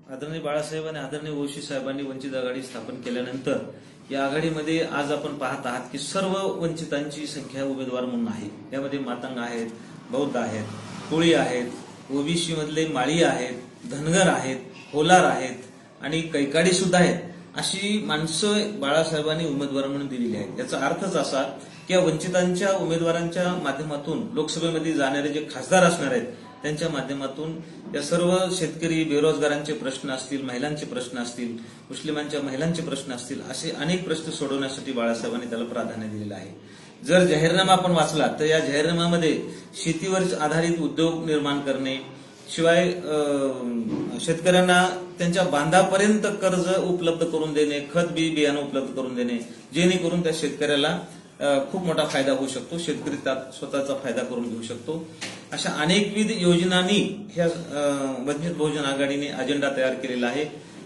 आदरणीय बाळासाहेब आणि आदरणीय ओशी साहेबांनी वंचित आघाडी स्थापन केल्यानंतर या आघाडीमध्ये आज आपण पाहत आहात की सर्व वंचितांची संख्या उमेदवार म्हणून आहे। यामध्ये मातंग आहेत, बौद्ध आहेत, कोळी आहेत, ओबीसी मधले माळी आहेत, धनगर आहेत, होलार आहेत आणि कैकाडी सुद्धा आहेत। अशी माणसं बाळासाहेबांनी उमेदवार म्हणून दिलेली आहेत। याचा अर्थच असा की या वंचितांच्या उमेदवारांच्या माध्यमातून लोकसभेमध्ये जाणारे जे खासदार असणार आहेत त्यांच्या माध्यमातून या सर्व शेतकरी बेरोजगारांचे प्रश्न असतील, महिलांचे प्रश्न असतील, मुस्लिमांच्या महिलांचे प्रश्न असतील, असे अनेक प्रश्न सोडवण्यासाठी बाळासाहेबांनी त्याला प्राधान्य दिलेलं आहे। जर जाहीरनामा आपण वाचला तर या जाहीरनाम्यामध्ये शेतीवर आधारित उद्योग निर्माण करणे, शिवाय शेतकऱ्यांना त्यांच्या बांधापर्यंत कर्ज उपलब्ध करून देणे, खत बी बियाणं उपलब्ध करून देणे, जेणेकरून त्या शेतकऱ्याला खूप मोठा फायदा होऊ शकतो, शेतकरी त्यात स्वतःचा फायदा करून घेऊ शकतो। अशा अनेकविध योजनांनी ह्या वंचित बहुजन आघाडीने अजेंडा तयार केलेला आहे।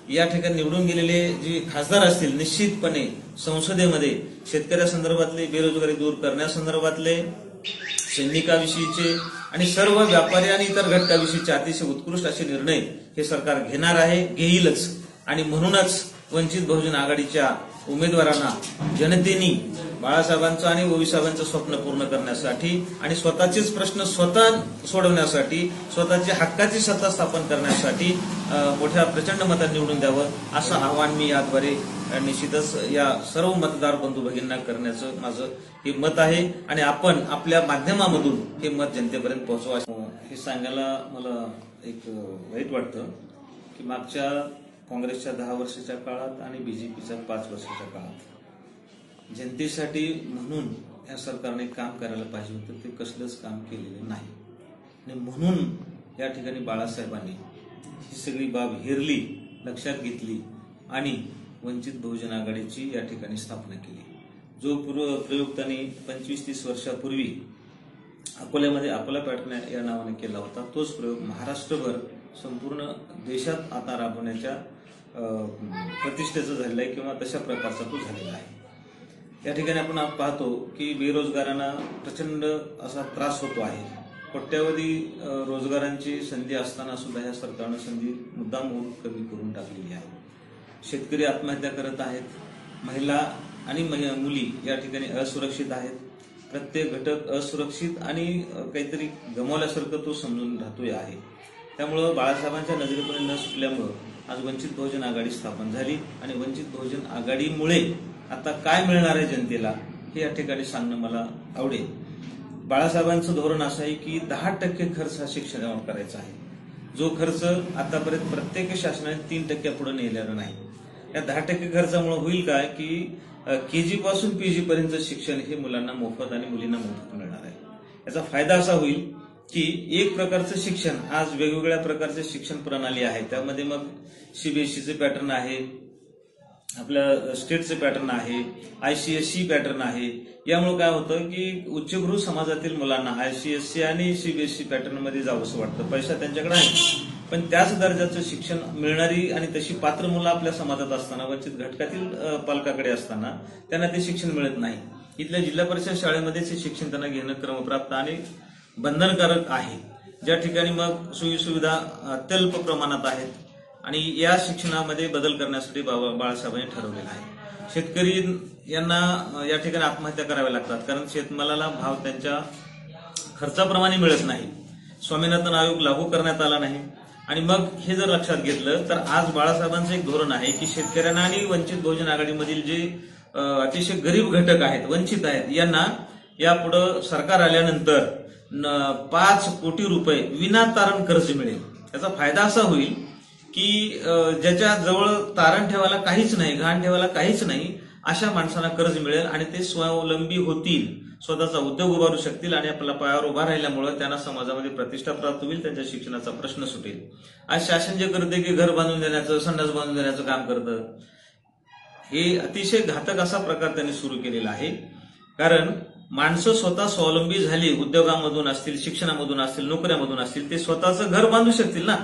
या ठिकाणी निवडून गेलेले जे खासदार असतील निश्चितपणे संसदेमध्ये शेतकऱ्यांसंदर्भातले, बेरोजगारी दूर करण्यासंदर्भातले, सैनिकाविषयीचे आणि सर्व व्यापारी आणि इतर घटकाविषयीचे अतिशय उत्कृष्ट असे निर्णय हे सरकार घेणार आहे, घेईलच। आणि म्हणूनच वंचित बहुजन आघाडीच्या उमेदवारांना जनतेने बाळासाहेबांचं आणि ओवी साहेबांचं स्वप्न पूर्ण करण्यासाठी आणि स्वतःचेच प्रश्न स्वतः सोडवण्यासाठी, स्वतःची हक्काची सत्ता स्थापन करण्यासाठी मोठ्या प्रचंड मतांनी निवडून द्यावं असं आवाहन मी याद्वारे निश्चितच या सर्व मतदार बंधू भगिनींना करण्याचं माझं हे मत आहे। आणि आपण आपल्या माध्यमामधून हे मत जनतेपर्यंत पोहोचवा हे सांगायला मला एक वाईट वाटतं की मागच्या काँग्रेसच्या 10 वर्षाच्या काळात आणि बीजेपीच्या 5 वर्षाच्या काळात जनतेसाठी म्हणून या सरकारने काम करायला पाहिजे होतं, ते कसलंच काम केलेलं नाही। आणि म्हणून या ठिकाणी बाळासाहेबांनी ही सगळी बाब हेरली, लक्षात घेतली आणि वंचित बहुजन आघाडीची या ठिकाणी स्थापना केली। जो प्रयोग त्यांनी 25-30 वर्षापूर्वी अकोल्यामध्ये अकोला पॅटर्न या नावाने केला होता, तोच प्रयोग महाराष्ट्रभर संपूर्ण देशात आता राबवण्याच्या प्रतिष्ठेचं झालेलं आहे किंवा तशा प्रकारचा तो झालेला आहे। या ठिकाणी आपण पाहतो की बेरोजगारांना प्रचंड असा त्रास होतो आहे। कोट्यावधी रोजगारांची संधी असताना सुद्धा या सरकारनं संधी मुद्दाम कमी करून टाकलेली आहे। शेतकरी आत्महत्या करत आहेत, महिला आणि मुली या ठिकाणी असुरक्षित आहेत, प्रत्येक घटक असुरक्षित आणि काहीतरी गमावल्यासारखं तो समजून राहतोय आहे। त्यामुळं बाळासाहेबांच्या नजरेपर्यंत न सुटल्यामुळं आज वंचित बहुजन आघाडी स्थापन झाली आणि वंचित बहुजन आघाडीमुळे आता काय मिळणार आहे जनतेला हे या ठिकाणी सांगणं मला आवडेल। बाळासाहेबांचं धोरण असं आहे की 10% खर्च हा शिक्षणावर करायचा आहे, जो खर्च आतापर्यंत प्रत्येक शासनाने 3% पुढे नेलेला नाही। या 10% खर्चामुळे होईल काय की केजी पासून पीजी पर्यंत शिक्षण हे मुलांना मोफत आणि मुलींना मोफत मिळणार आहे। याचा फायदा असा होईल की एक प्रकारचं शिक्षण, आज वेगवेगळ्या प्रकारचे शिक्षण प्रणाली आहे, त्यामध्ये मग सीबीएसईचे पॅटर्न आहे, आपल्या स्टेटचे पॅटर्न आहे, आयसीएसई पॅटर्न आहे। यामुळे काय होतं की उच्चभ्रू समाजातील मुलांना आयसीएसई आणि सीबीएसई पॅटर्न मध्ये जावंसं वाटतं, पैसा त्यांच्याकडे आहे, पण त्याच दर्जाचं शिक्षण मिळणारी आणि तशी पात्र मुलं आपल्या समाजात असताना, वंचित घटकातील पालकाकडे असताना त्यांना ते शिक्षण मिळत नाही। इथल्या जिल्हा परिषद शाळेमध्येच हे शिक्षण त्यांना घेणं क्रमप्राप्त आणि बंधनकारक आहे, ज्या ठिकाणी मग सोयीसुविधा अत्यल्प प्रमाणात आहेत आणि या शिक्षणामध्ये बदल करण्यासाठी बाळासाहेबांनी ठरवलेलं आहे। शेतकरी यांना या ठिकाणी आत्महत्या कराव्या लागतात कारण शेतमालाला भाव त्यांच्या खर्चाप्रमाणे मिळत नाही, स्वामीनाथन आयोग लागू करण्यात आला नाही। आणि मग हे जर लक्षात घेतलं तर आज बाळासाहेबांचं एक धोरण आहे की शेतकऱ्यांना आणि वंचित बहुजन आघाडीमधील जे अतिशय गरीब घटक आहेत, वंचित आहेत, यांना यापुढे सरकार आल्यानंतर 5 कोटी रुपये विनातारण कर्ज मिळेल। याचा फायदा असा होईल की ज्याच्या जवळ तारण ठेवायला काहीच नाही, गहाण ठेवायला काहीच नाही, अशा माणसांना कर्ज मिळेल आणि ते स्वावलंबी होतील, स्वतःचा उद्योग उभारू शकतील आणि आपल्या पायावर उभा राहिल्यामुळे त्यांना समाजामध्ये प्रतिष्ठा प्राप्त होईल, त्यांच्या शिक्षणाचा प्रश्न सुटेल। आज शासन जे करते की घर बांधून देण्याचं, संडास बांधून देण्याचं काम करतं, हे अतिशय घातक असा प्रकार त्यांनी सुरू केलेला आहे। कारण माणसं स्वतः स्वावलंबी झाली, उद्योगामधून असतील, शिक्षणामधून असतील, नोकऱ्यामधून असतील, ते स्वतःचं घर बांधू शकतील ना।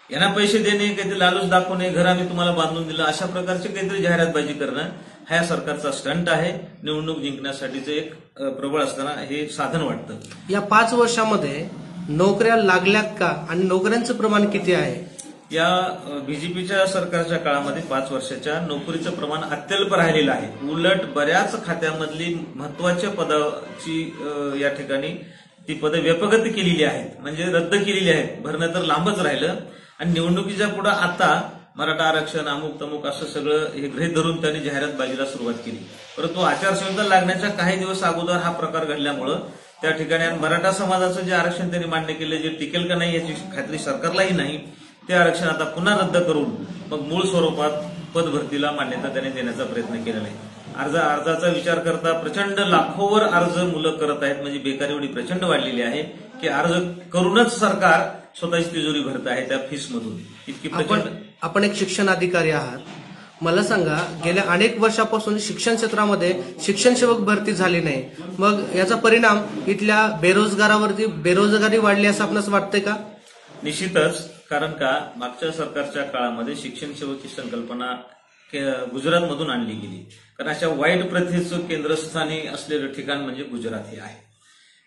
यांना पैसे देणे, काहीतरी लालूच दाखवणे, घर आम्ही तुम्हाला बांधून दिलं, अशा प्रकारचे काहीतरी जाहिरातबाजी करणं हा या सरकारचा स्टंट आहे. निवडणूक जिंकण्यासाठीचं एक प्रबळ असताना हे साधन वाटतं. या 5 वर्षामध्ये नोकऱ्या लागल्यात का आणि नोकऱ्यांचं प्रमाण किती आहे? या बीजेपीच्या सरकारच्या काळामध्ये 5 वर्षाच्या नोकरीचं प्रमाण अत्यल्प राहिलेलं आहे. उलट बऱ्याच खात्यामधली महत्वाच्या पदाची या ठिकाणी ती पदं व्यपगत केलेली आहेत, म्हणजे रद्द केलेली आहेत. भरणं तर लांबच राहिलं. आणि निवडणुकीच्या पुढे आता मराठा आरक्षण अमुक तमुक असं सगळं हे गृहीत धरून त्यांनी जाहिरातबाजीला सुरुवात केली. परंतु आचारसंहिता लागण्याच्या काही दिवस अगोदर हा प्रकार घडल्यामुळं त्या ठिकाणी मराठा समाजाचं जे आरक्षण त्यांनी मान्य केलं, जे टिकेल का नाही याची खात्री सरकारलाही नाही, ते आरक्षण आता पुन्हा रद्द करून मग मूळ स्वरूपात पदभरतीला मान्यता त्यांनी देण्याचा प्रयत्न केलेला आहे. अर्जाचा विचार करता प्रचंड लाखोवर अर्ज मुलं करत आहेत. म्हणजे बेकारी एवढी प्रचंड वाढलेली आहे की अर्ज करूनच सरकार स्वतःची तिजोरी भरत आहे त्या फीसमधून. इतकी प्रचंड. आपण एक शिक्षण अधिकारी आहात, मला सांगा, गेल्या अनेक वर्षापासून शिक्षण क्षेत्रामध्ये शिक्षण सेवक भरती झाली नाही, मग याचा परिणाम इथल्या बेरोजगारी वाढली असं आपणास वाटतंय का? निश्चितच. कारण का मागच्या सरकारच्या काळामध्ये शिक्षण सेवक ही संकल्पना गुजरातमधून आणली गेली. कारण अशा वाईट प्रथेचं केंद्रस्थानी असलेलं ठिकाण म्हणजे गुजरात हे आहे.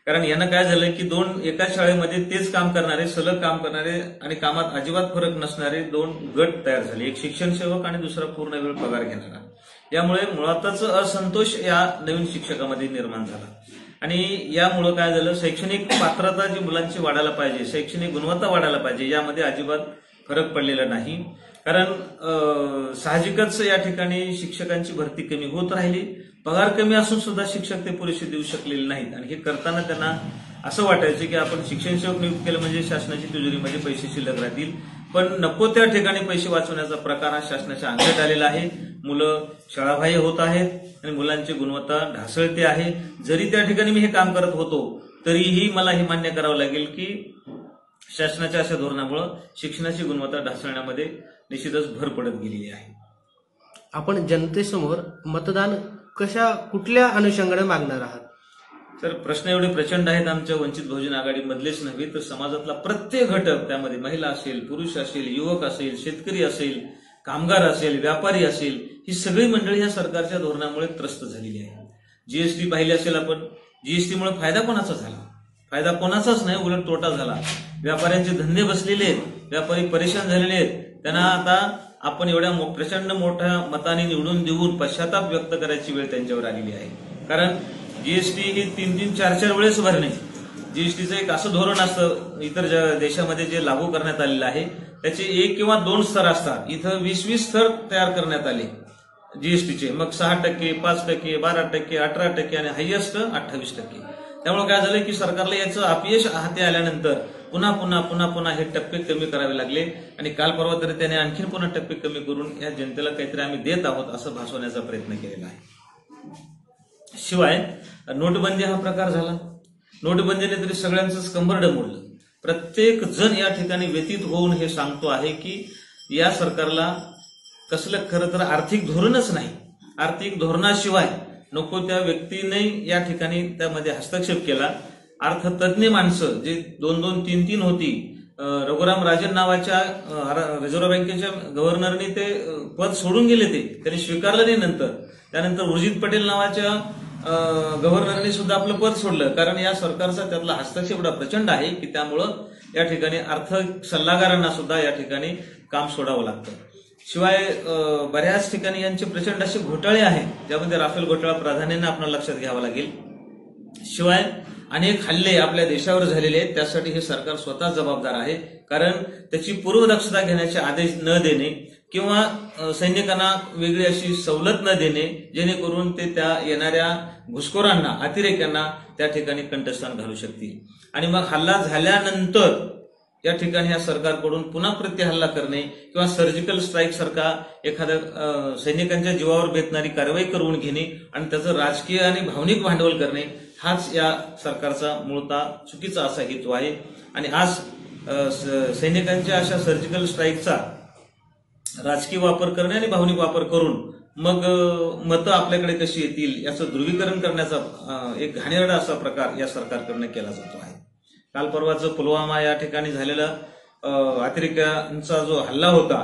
कारण यानं काय झालं की एका शाळेमध्ये तेच काम करणारे, सलग काम करणारे आणि कामात अजिबात फरक नसणारे 2 गट तयार झाले. एक शिक्षण सेवक आणि दुसरा पूर्ण वेळ पगार घेणारा. यामुळे मुळातच असंतोष या नवीन शिक्षकामध्ये निर्माण झाला. आणि यामुळे काय झालं, शैक्षणिक पात्रता जी मुलांची वाढायला पाहिजे, शैक्षणिक गुणवत्ता वाढायला पाहिजे, यामध्ये अजिबात फरक पडलेला नाही. कारण साहजिकच या ठिकाणी शिक्षकांची भरती कमी होत राहिली. पगार कमी असून सुद्धा शिक्षक ते पुरेसे देऊ शकलेले नाहीत. आणि हे करताना त्यांना असं वाटायचं की आपण शिक्षण सेवक नियुक्त केलं म्हणजे शासनाची तिजोरीमध्ये पैसे शिल्लक राहतील. पण नको त्या ठिकाणी पैसे वाचवण्याचा प्रकार हा शासनाच्या अंगलट आलेला आहे. मुलं शाळाबाह्य होत आहेत आणि मुलांची गुणवत्ता ढासळते आहे. जरी त्या ठिकाणी मी हे काम करत होतो तरीही मला हे मान्य करावं लागेल की शासनाच्या अशा धोरणामुळे शिक्षणाची गुणवत्ता ढासळण्यामध्ये निश्चितच भर पडत गेलेली आहे. आपण जनतेसमोर मतदान कुठल्या अनुषंगाने मागणार आहात? तर प्रश्न एवढे प्रचंड आहेत आमच्या वंचित बहुजन आघाडीमधलेच नव्हे तर समाजातला प्रत्येक घटक, त्यामध्ये महिला असेल, पुरुष असेल, युवक असेल, शेतकरी असेल, कामगार असेल, व्यापारी असेल, ही सगळी मंडळी या सरकारच्या धोरणामुळे त्रस्त झालेली आहे. जीएसटी पाहिली असेल आपण, जीएसटीमुळे फायदा कोणाचा झाला? फायदा कोणाचाच नाही, उलट तोटा झाला. व्यापाऱ्यांचे धंदे बसलेले आहेत, व्यापारी परेशान झालेले आहेत. त्यांना आता आपण एवढ्या प्रचंड मोठ्या मताने निवडून देऊन पश्चाताप व्यक्त करायची वेळ त्यांच्यावर आलेली आहे. कारण जीएसटी ही 3-3, 4-4 वेळेस भरणे, जीएसटीचं एक असं धोरण असतं इतर देशामध्ये जे लागू करण्यात आलेलं आहे, त्याचे 1 किंवा 2 स्तर असतात. इथं 20-20 स्तर तयार करण्यात आले जीएसटीचे. मग 6%, 5%, 12%, 18% आणि हायएस्ट 28%. त्यामुळे काय झालं की सरकारला याचं अपयश हाती आल्यानंतर पुन्हा हे टप्पे कमी करावे लागले. आणि काल परवा तरी त्याने आणखीन पुन्हा टप्पे कमी करून या जनतेला काहीतरी आम्ही देत आहोत असं भासवण्याचा प्रयत्न केलेला आहे. शिवाय नोटबंदी हा प्रकार झाला. नोटबंदीने तरी सगळ्यांचंच कंबरडं मोडलं. प्रत्येक जण या ठिकाणी व्यतीत होऊन हे सांगतो आहे की या सरकारला कसलं खरं तर आर्थिक धोरणच नाही. आर्थिक धोरणाशिवाय नको त्या व्यक्तीने या ठिकाणी त्यामध्ये हस्तक्षेप केला. अर्थतज्ञ माणसं जे 2-2, 3-3 होती, रघुराम राजन नावाच्या रिझर्व्ह बँकेच्या गव्हर्नरने ते पद सोडून गेले, त्यांनी स्वीकारलं नाही. त्यानंतर उर्जित पटेल नावाच्या गव्हर्नरने सुद्धा आपलं पद सोडलं. कारण या सरकारचा त्यातला हस्तक्षेप एवढा प्रचंड आहे की त्यामुळं या ठिकाणी आर्थिक सल्लागारांना सुद्धा या ठिकाणी काम सोडावं लागतं. शिवाय बऱ्याच ठिकाणी यांचे प्रचंड असे घोटाळे आहेत, ज्यामध्ये राफेल घोटाळा प्राधान्याने आपण लक्षात घ्यावा लागेल. शिवाय अनेक हल्ले आपल्या देशावर झालेले आहेत, त्यासाठी हे सरकार स्वतः जबाबदार आहे. कारण त्याची पूर्वदक्षता घेण्याचे आदेश न देणे किंवा सैनिकांना वेगळी अशी सवलत न देणे, जेणेकरून ते त्या येणाऱ्या घुसखोरांना, अतिरेक्यांना त्या ठिकाणी कंठस्थान घालू शकतील. आणि मग हल्ला झाल्यानंतर या ठिकाणी या सरकारकडून पुन्हा प्रत्यहल्ला करणे किंवा सर्जिकल स्ट्राईक सारखा एखाद्या सैनिकांच्या जीवावर बेतणारी कारवाई करून घेणे आणि त्याचं राजकीय आणि भावनिक भांडवल करणे, हाच या सरकारचा मूळतः चुकीचा असा हेतू आहे. आणि आज सैनिकांच्या अशा सर्जिकल स्ट्राईकचा राजकीय वापर करणे आणि भावनिक वापर करून मग मतं आपल्याकडे कशी येतील याचं ध्रुवीकरण करण्याचा एक घाणेरडा असा प्रकार या सरकारकडनं केला जातो आहे. काल परवाचं पुलवामा या ठिकाणी झालेला अतिरेक्यांचा जो हल्ला होता,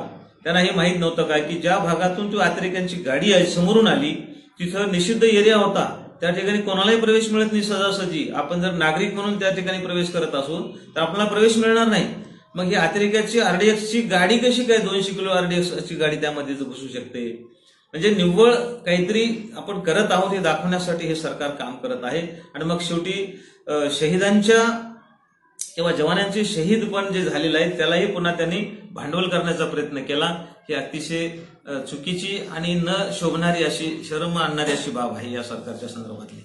त्यांना हे माहीत नव्हतं काय की ज्या भागातून ती अतिरेक्यांची गाडी समोरून आली तिथं निषिद्ध एरिया होता, त्या ठिकाणी कोणालाही प्रवेश मिळत नाही सहजासहजी. आपण जर नागरिक म्हणून त्या ठिकाणी प्रवेश करत असू तर आपल्याला प्रवेश मिळणार नाही. मग ही अतिरेक्याची आरडीएक्सची गाडी कशी काय 200 किलो आरडीएक्सची गाडी त्यामध्ये बसू शकते? म्हणजे निव्वळ काहीतरी आपण करत आहोत हे दाखवण्यासाठी हे सरकार काम करत आहे. आणि मग शेवटी शहीदांच्या किंवा जवानांचे शहीद पण जे झालेले आहेत त्यालाही पुन्हा त्यांनी भांडवल करण्याचा प्रयत्न केला. ही अतिशय चुकीची आणि न शोभणारी अशी, शरम आणणारी अशी बाब आहे या सरकारच्या संदर्भातली.